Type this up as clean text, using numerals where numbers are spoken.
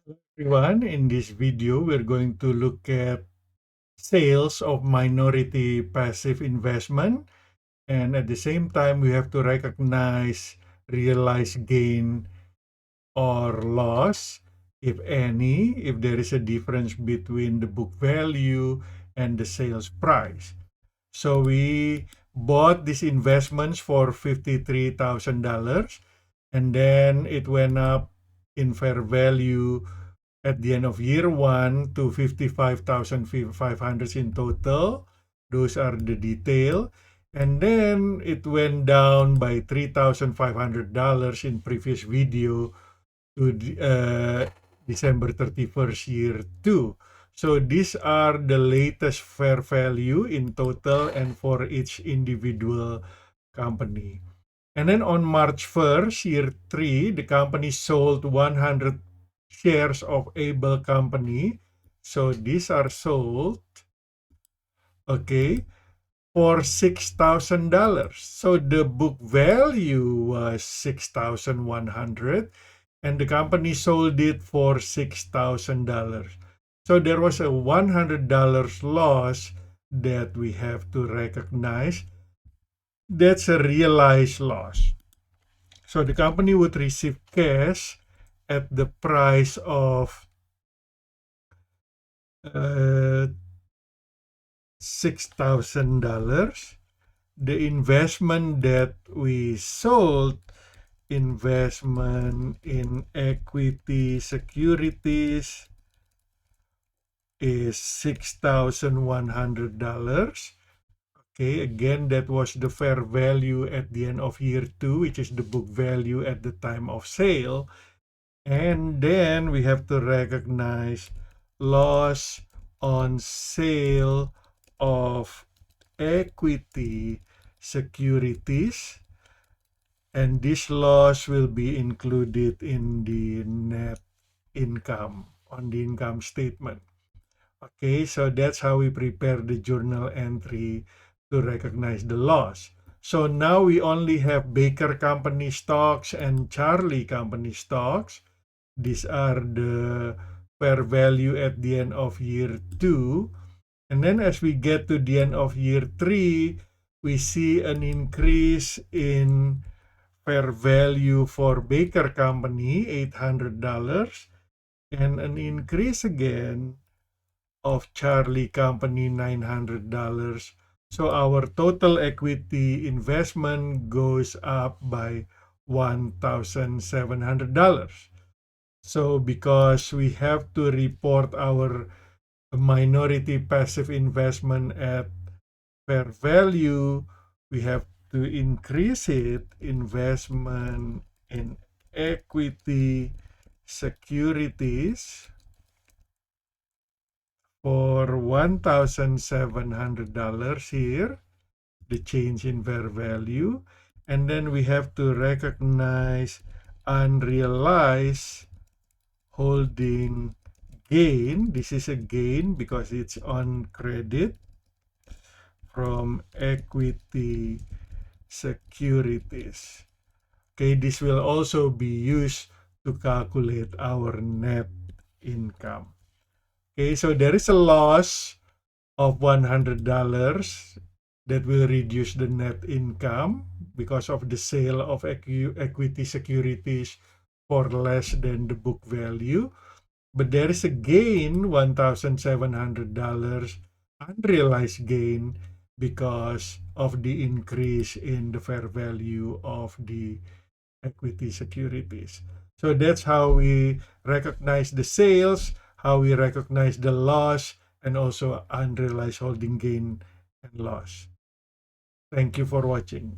Everyone, in this video, we're going to look at sales of minority passive investment, and at the same time, we have to recognize realized gain or loss, if any, if there is a difference between the book value and the sales price. So we bought these investments for $53,000, and then it went up in fair value at the end of year one to 55,500 in total. Those are the detail. And then it went down by $3,500 in previous video to December 31st, year two. So these are the latest fair value in total and for each individual company. And then on March 1st, year three, the company sold 100 shares of Able Company. So these are sold, okay, for $6,000. So the book value was 6,100 and the company sold it for $6,000. So there was a $100 loss that we have to recognize. That's a realized loss. So the company would receive cash at the price of $6,000. The investment that we sold, investment in equity securities, is $6,100. Okay, again, that was the fair value at the end of year two, which is the book value at the time of sale. And then we have to recognize loss on sale of equity securities, and this loss will be included in the net income on the income statement. Okay, so that's how we prepare the journal entry to recognize the loss. So now we only have Baker Company stocks and Charlie Company stocks. These are the fair value at the end of year two. And then as we get to the end of year three, we see an increase in fair value for Baker Company, $800, and an increase again of Charlie Company, $900. So our total equity investment goes up by $1,700. So because we have to report our minority passive investment at fair value, we have to increase it, investment in equity securities, for $1,700 here, the change in fair value. And then we have to recognize unrealized holding gain. This is a gain because it's on credit from equity securities. Okay, this will also be used to calculate our net income. Okay, so there is a loss of $100 that will reduce the net income because of the sale of equity securities for less than the book value. But there is a gain, $1,700, unrealized gain, because of the increase in the fair value of the equity securities. So that's how we recognize the sales, how we recognize the loss, and also unrealized holding gain and loss. Thank you for watching.